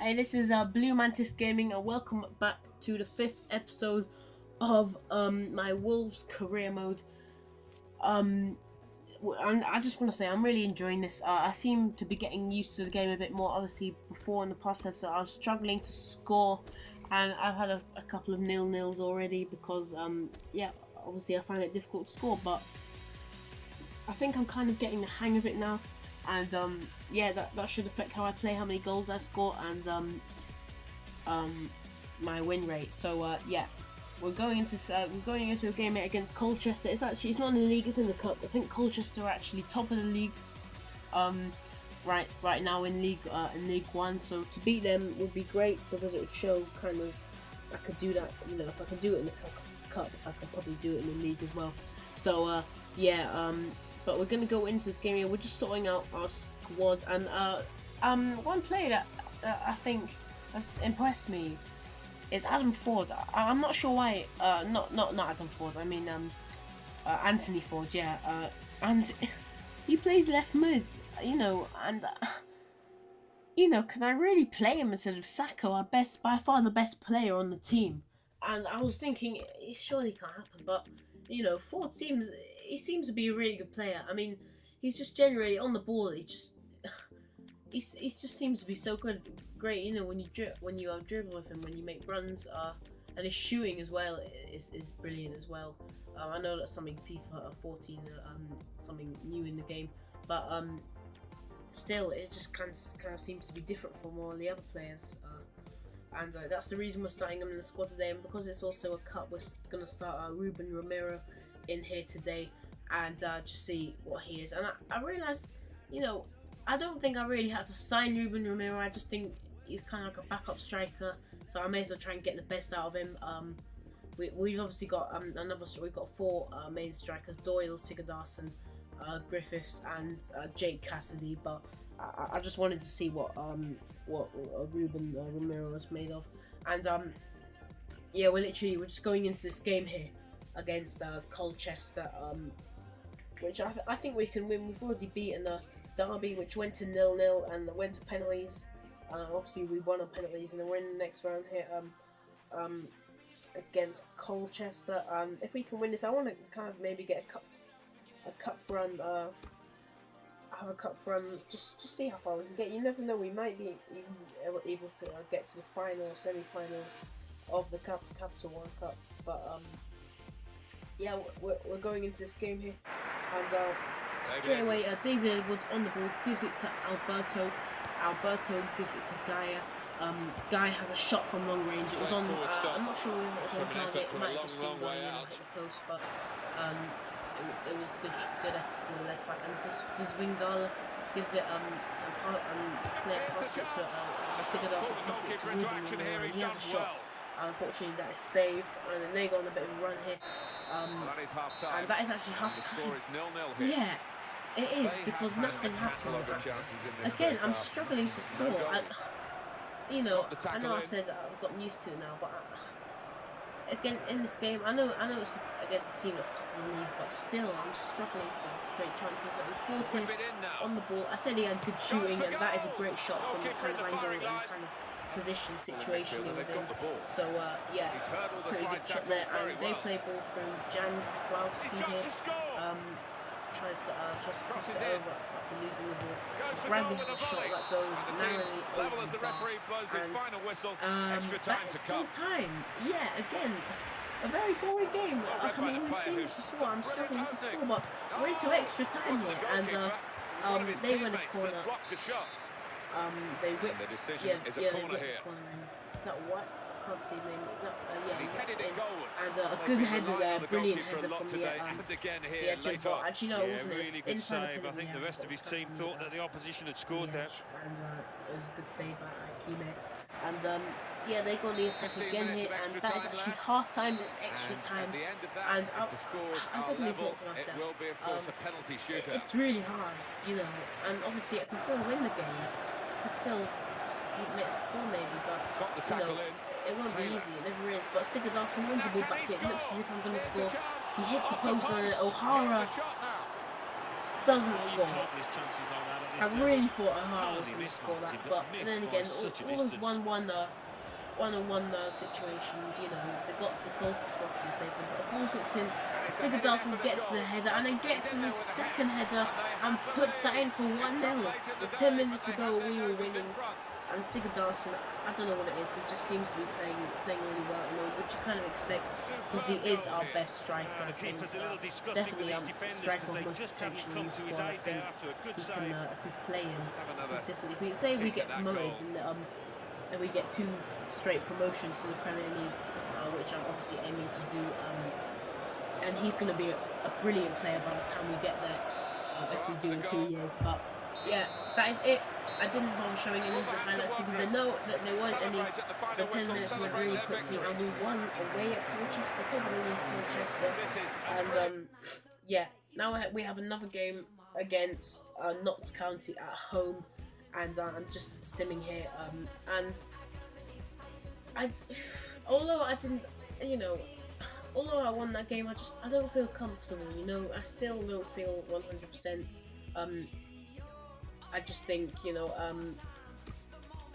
Hey, this is Blue Mantis Gaming, and welcome back to the 5th episode of my Wolves career mode. I just want to say I'm really enjoying this. I seem to be getting used to the game a bit more. Obviously, before in the past episode, I was struggling to score, and I've had a couple of nil-nils already because yeah, obviously I find it difficult to score, but I think I'm kind of getting the hang of it now. And yeah, that should affect how I play, how many goals I score, and my win rate. So yeah, we're going into a game against Colchester. It's not in the league, it's in the cup. I think Colchester are actually top of the league right now in League One. So to beat them would be great because it would show kind of I could do that. You know, if I could do it in the cup, I could probably do it in the league as well. So yeah. But we're gonna go into this game here. We're just sorting out our squad, and one player that I think has impressed me is Adam Ford. I'm not sure why. Not Adam Ford. I mean Anthony Ford. Yeah. And he plays left mid. You know, and you know, can I really play him instead of Sacco, our by far the best player on the team? And I was thinking it surely can't happen, but you know, Ford seems to be a really good player. I mean, he's just generally on the ball. He just seems to be so great. You know, when you dribble with him, when you make runs, and his shooting as well is brilliant as well. I know that's something FIFA 14, something new in the game, but still, it just kind of seems to be different from all the other players. And that's the reason we're starting him in the squad today, and because it's also a cup, we're going to start Ruben Romero in here today and just see what he is. And I realised, you know, I don't think I really had to sign Ruben Romero. I just think he's kind of like a backup striker, so I may as well try and get the best out of him. We've obviously got we've got four main strikers: Doyle, Sigurdarsson, Griffiths, and Jake Cassidy. But I just wanted to see what Ruben Romero was made of, and yeah, we're just going into this game here against Colchester, which I think we can win. We've already beaten Derby, which went to 0-0 and went to penalties. Obviously, we won on penalties, and then we're in the next round here against Colchester. If we can win this, I want to kind of maybe get a cup run. Have a cup run, just see how far we can get. You never know, we might be even able to get to the final, semi-finals of the Capital One Cup. But yeah, we're going into this game here, and straight away David Edwards on the ball, gives it to Alberto. Alberto gives it to Gaia. Guy has a shot from long range. It was on. I'm not sure whether it was on target. It might have just been going in at the post, but it was good effort from the left back. And Dzwingala gives it player passes it to Sigurdarsson, passes it to Ruben Romero, and he has a shot. Unfortunately, that is saved, and then they go on a bit of a run here. And that is actually half time. Yeah, it is, because nothing happened. Again, I'm struggling to score. You know, I know I said I've gotten used to it now, but again, in this game, I know it's against a team that's top of the league, but still, I'm struggling to create chances. And 40 on the ball. I said he had good shooting, and that is a great shot from the kind of angle and kind of position situation he was in. So yeah, pretty good shot there. And they play ball through Jan Kowalski here. Tries to cross it over after losing the ball. Bradley has a shot that goes narrowly over the bar, and that is full time. Yeah, again, a very boring game. I mean, we've seen this before. I'm struggling to score, but we're into extra time here, and they win a corner. They whip. Yeah, they whip a corner in. Is that what? I can't see the name. Is that, yeah, he hits it in. And a good header there, brilliant header from the edge of the ball. Actually, no, it wasn't. It's inside the penalty. I think the rest of his team thought that the opposition had scored there. And it was a good save by Kime. And yeah, they go on the attack again here, and that is actually half time and extra time. And I suddenly thought to myself, it's really hard, you know, and obviously I can still win the game. I can still score maybe, but you know, it won't be easy. It never is. But Sigurdarsson wins the ball back. It looks as if I'm going to score. He hits the post, and O'Hara doesn't score. I really thought I was going to score that, but then again, all those 1-on-1 situations, you know, they got the goalkeeper off and saves them, but the ball's hooked in. Sigurdarsson gets the header and then gets to the second header and puts that in for 1-0. With 10 minutes to go, we were winning. And Sigurdarsson, I don't know what it is, he just seems to be playing really well, you know, which you kind of expect because he is our best striker. I think definitely striker of most potential in the squad. I think we can, if we play him consistently, if we get promoted and we get 2 straight promotions to the Premier League, which I'm obviously aiming to do, and he's going to be a brilliant player by the time we get there, if we do in 2 years. But yeah, that is it. I didn't bother showing any of the highlights because I know that there weren't any. The 10 minutes went really quickly, and we won away at Colchester, Colchester, and yeah. Now we have another game against Notts County at home, and I'm just simming here. And although I didn't, you know, although I won that game, I don't feel comfortable. You know, I still don't feel 100%. I just think, you know,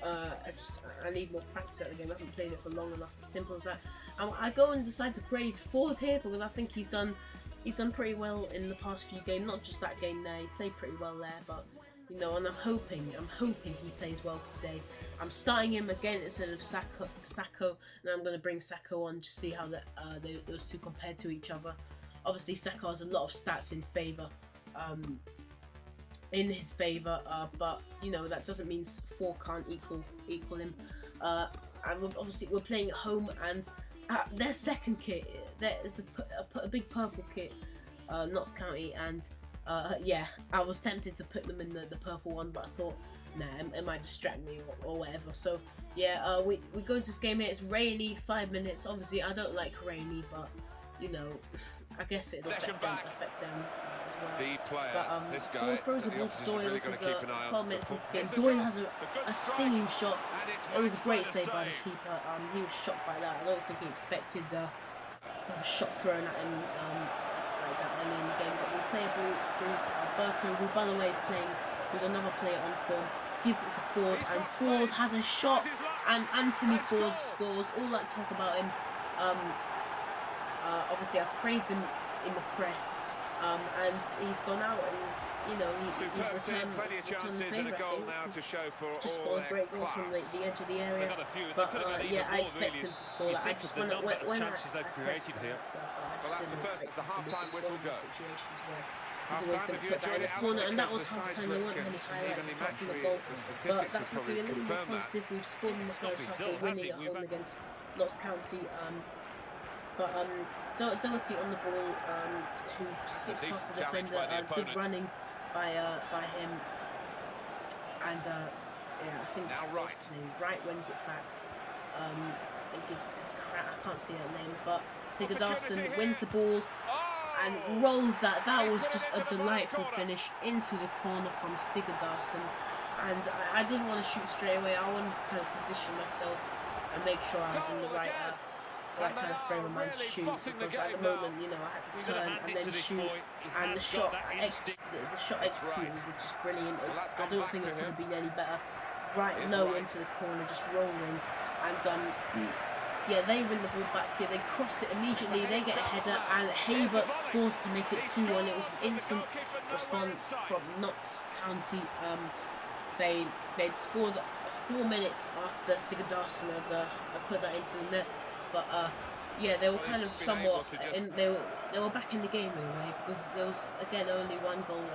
I need more practice at the game. I haven't played it for long enough. As simple as that. And I go and decide to praise Ford here because I think he's done pretty well in the past few games. Not just that game there. He played pretty well there, but you know, and I'm hoping he plays well today. I'm starting him again instead of Sacco, and I'm going to bring Sacco on to see how those two compare to each other. Obviously, Sacco has a lot of stats in his favour, but you know that doesn't mean 4 can't equal him. And we're playing at home, and their second kit, there is a big purple kit, Notts County, and yeah, I was tempted to put them in the purple one, but I thought, nah, it might distract me or whatever. So yeah, we go into this game here. It's rainy, 5 minutes. Obviously, I don't like rainy, but you know, I guess it'll affect them as well. But Ford throws the ball to Doyle. This is 12 minutes into the game. Doyle has a stinging shot. It was a great save by the keeper. He was shocked by that. I don't think he expected to have a shot thrown at him like that early in the game. But we play a ball through to Alberto, who by the way is playing, who's another player on form. Gives it to Ford, and Ford has a shot, and Anthony Ford scores. All that talk about him. Obviously, I praised him in the press, and he's gone out, and you know he's returned the favour. Just scored a great goal from the edge of the area. But yeah, I expect him to score that. I just when I pressed I just didn't expect him to miss it. It's one of those situations where he's always going to put that in the corner, and that was half time. There weren't many highlights apart from the goal, but that's looking a little more positive. We've scored in the first half, we're winning at home against Notts County. But Doherty on the ball, who skips past the defender, good running by him, and yeah, I think what's his name? Wright wins it back. It gives it to I can't see her name, but Sigurdarsson wins the ball and rolls that. That was just a delightful finish into the corner from Sigurdarsson, and I didn't want to shoot straight away. I wanted to kind of position myself and make sure I was in the right kind of frame of mind to shoot, because at the moment, you know, I had to turn and then shoot, and the shot executed was just brilliant. I don't think it could have been any better. Right low into the corner, just rolling, and yeah, they win the ball back here. They cross it immediately. They get a header, and Haber scores to make it 2-1. It was an instant response from Notts County. They'd scored 4 minutes after Sigurdarsson had put that into the net. But yeah, they were kind of somewhat, they were back in the game in a way, because there was again only one goal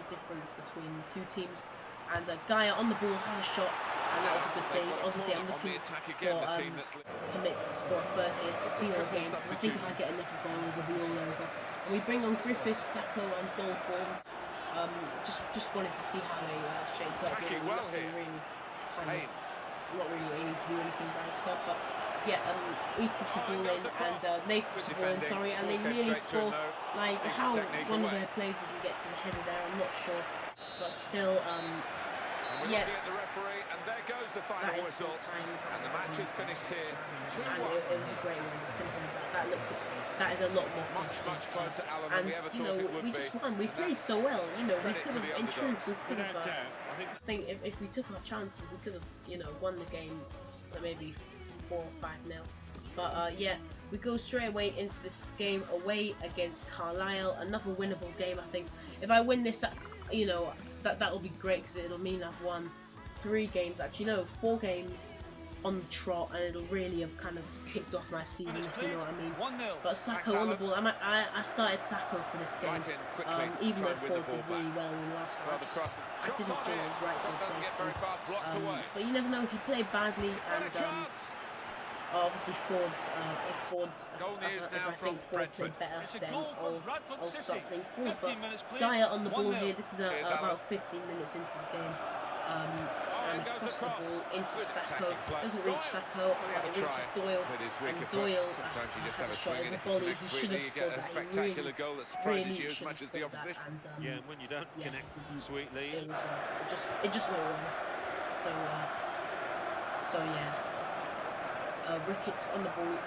difference between the two teams, and Gaia on the ball has a shot, and that was a good save. Obviously, I'm looking for to score a third here to seal the game, because I think if I get another goal, it'll be all over. And we bring on Griffith, Sacco, and Goldborn. Just wanted to see how they shaped up. Nothing really kind of. Not really aiming to do anything by sub, but yeah, we cross the ball in, and they cross the ball in, sorry, and they nearly score. Like, how one of their players didn't get to the header there, I'm not sure, but still, yeah, Looking at the referee, and there goes the final that is whistle. full time. And the match is finished here. And it was a great one, as simple as that. That is a lot more positive. Much closer, Alan, And than we ever you thought know, it would we be. just won. We And played that's so well. You know, we credit could to have, the in truth, underdogs. we could have. Without doubt, I think if we took our chances, we could have, you know, won the game, maybe 4 or 5-0. But yeah, we go straight away into this game away against Carlisle. Another winnable game, I think. If I win this, you know, that'll be great because it'll mean I've won 3 games. Actually, no, 4 games on the trot, and it'll really have kind of kicked off my season, if you know what I mean. 1-0. But Sacco on the ball. I started Sacco for this game, even though Ford did really well in the last match. I didn't feel it was right to replace him. But you never know if you play badly, and obviously Ford, if I think Ford played better, then I'll start playing Ford. But Dyer on the ball here. This is about 15 minutes into the game. And across the ball into Sacco. Doesn't reach Sacco, it reaches Doyle. And Doyle has a shot as a volley. He should have scored that. He really should have scored that. And yeah, and when you don't connect sweetly, it was it just went wrong. So yeah. Ricketts on the ball.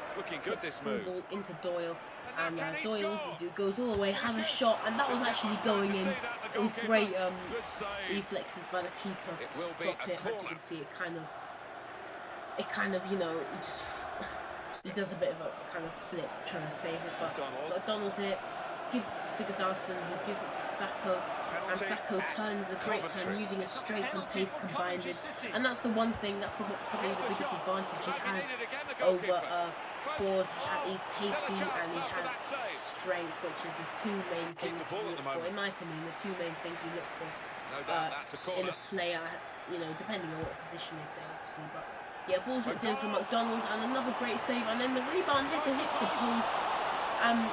it's looking good, this Full move. ball into Doyle. And Doyle goes all the way, has a shot, and that was actually going in. It was great reflexes by the keeper to stop it. As you can see, it kind of, you know, he does a bit of a kind of flip trying to save it, but McDonald here gives it to Sigurdarsson, who gives it to Sacco, and Sacco turns a great turn using his strength and pace combined, and that's the one thing, that's probably the biggest advantage he has over Ford. He's pacey and he has strength, which is the 2 main things you look for, in my opinion, the 2 main things you look for in a player, you know, depending on what position they play, obviously. But yeah, ball's whipped in for McDonald, and another great save, and then the rebound header hits the post.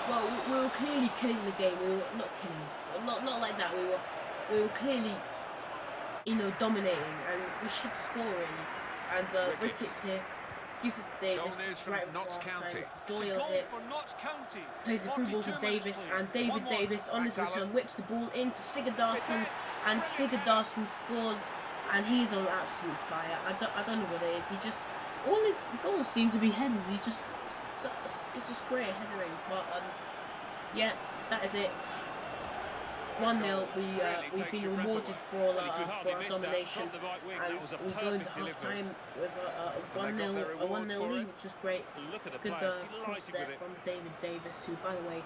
Well, we were clearly killing the game. We were not killing, not like that. We were clearly, you know, dominating, and we should score really. And Ricketts here gives it to Davis right before half-time. Doyle here plays the through ball to Davis, and David Davis on his return whips the ball into Sigurdarsson, and Sigurdarsson scores, and he's on absolute fire. I don't know what it is. He just, all his goals seem to be headed. It's just great headering. But yeah, that is it. 1-0. We've been rewarded for our domination, and we go into half time with a 1-0 lead, which is great. Good cross there from David Davis, who, by the way,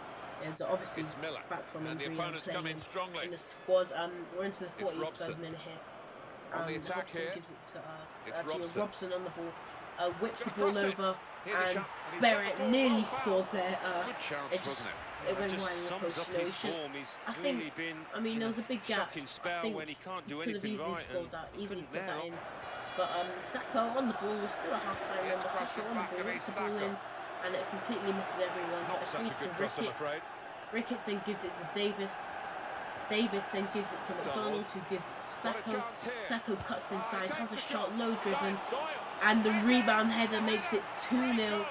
is obviously back from injury and playing in the squad. We're into the 43rd minute here. Robson gives it to Robson on the ball, whips the ball over, and Barrett nearly scores there. It went wide in the post. You know, he should. I mean, there was a big gap. I think he could have easily scored that, easily put that in. But Sacco on the ball. We're still at half-time. Remember, Sacco on the ball, whips the ball in, and it completely misses everyone. But it goes to Ricketts. Ricketts then gives it to Davis. Davis then gives it to McDonald, who gives it to Sacco. Sacco cuts inside, has a shot, low driven, and the rebound header makes it 2-0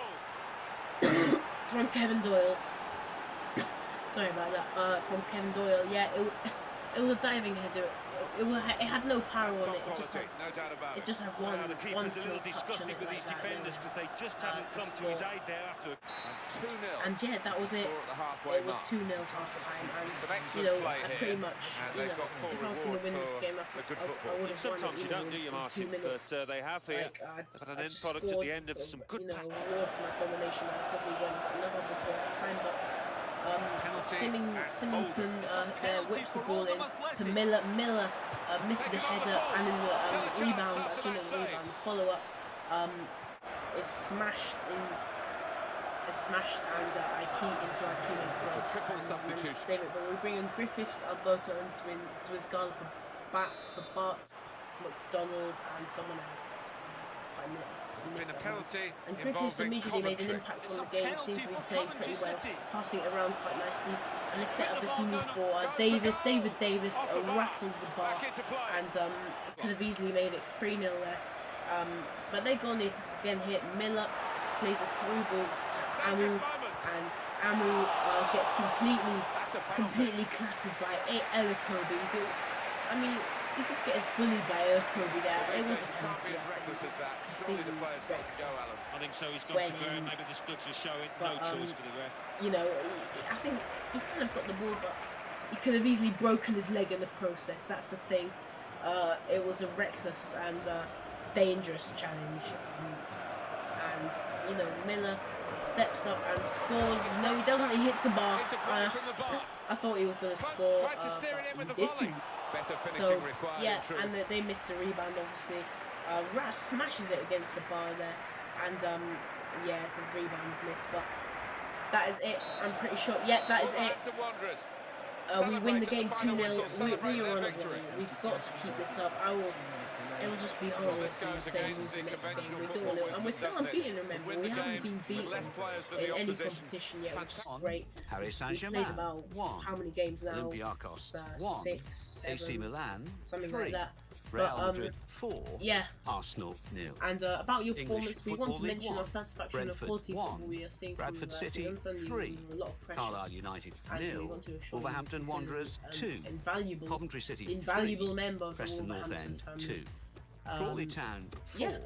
from Kevin Doyle. Sorry about that. From Kevin Doyle. Yeah, it was a diving header. It had no power on it. It just had one small touch on it like that. To score. And yeah, that was it. It was 2-0 half time, and you know, I pretty much, you know, if I was going to win this game, I would have won it, Sometimes you don't do your in 2 Martin, minutes. but they have here. Like, an I end just product scored, at the end of some good you know, war for my domination. I suddenly won another before that time, but Symington whips the ball in to Miller. Miller misses the header, and in the rebound, actually not the rebound, the follow-up is smashed and Aikime's goal. Managed to save it, but we bring in Griffiths, Alberto, and Swissgala for Bart, McDonald, and someone else. And Griffiths immediately made an impact on the game. Seemed to be playing pretty well, passing it around quite nicely, and they set up this move for Davis. David Davis rattles the bar, and could have easily made it 3-0 there. But they go on it again here. Miller plays a through ball to Amu, and Amu gets completely clattered by Elikobi. I mean, he just gets bullied by Kobe there. It was a penalty. As reckless as that. Just Surely the completely player's got to go, reckless. Alan. I think so. He's got When to go. Maybe the studs are showing. but, No choice for the ref. You know, I think he kind of got the ball, but he could have easily broken his leg in the process. That's the thing. It was a reckless and dangerous challenge. And, you know, Miller steps up and scores. No, he doesn't. He hits the bar. I thought he was going to score, but he didn't. So, yeah, and they missed the rebound, obviously. Ras smashes it against the bar there. And, yeah, the rebound's missed, but that is it. I'm pretty sure. Yeah, that is it. We win the game 2-0. We are on a roll. We've got to keep this up. It will just be horrible if we say lose the next game. We're doing it, and we're still unbeaten. Remember, we haven't been beaten in any competition yet, which is great. We've played about how many games now? 6, 7, something like that. Real Madrid 4, yeah. Arsenal 0. And about your English performance, we want to Football League mention 1, our satisfaction of Brentford quality 1, football we are seeing Bradford from City we understand 3, a lot of pressure. Carlisle United And we 0, want to assure you Wolverhampton this is Wanderers an 2, invaluable, Coventry City invaluable 3, member of the Preston North Wolverhampton End family. 2, Crawley Town 4, yeah.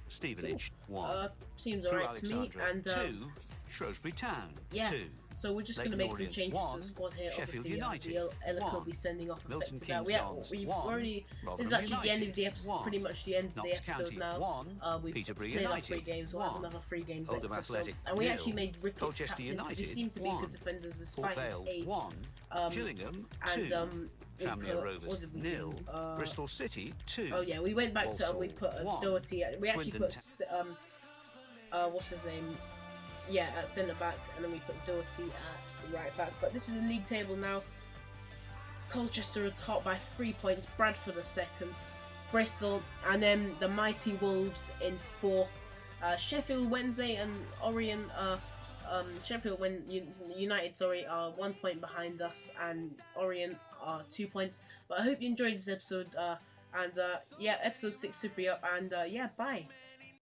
Stevenage 1, Seems Crewe alright to me. Alexandra And 2, Shrewsbury Town yeah. 2. So we're just going to Leighton make some Orient changes to 1, the squad here. Sheffield Obviously, United Elliot will 1, be sending off Milton effective that. Keynes We've Dons 1, already. This is Rotherham actually the end of United the episode. 1, Pretty much the end of the Knox episode County now. 1, We Peterborough played our 3 United games. We'll have 1, another 3 games Oldham next episode. Athletic And we 0, actually made Ricketts Colchester captain because he United seems to be 1, good defenders Port despite his Vale age. 1, Gillingham 2, And we Tranmere put, Rovers what did we 0, do? Bristol City 2. Oh yeah, we went back to and we put Walsall 1, Doherty. We actually Swindon put what's his name? Yeah, at centre back, and then we put Doherty at right back. But this is the league table now. Colchester are top by 3 points. Bradford are second. Bristol, and then the mighty Wolves in 4th. Sheffield Wednesday and Orient United, sorry, are 1 point behind us, and Orient are 2 points. But I hope you enjoyed this episode. Yeah, episode 6 should be up, and yeah, bye.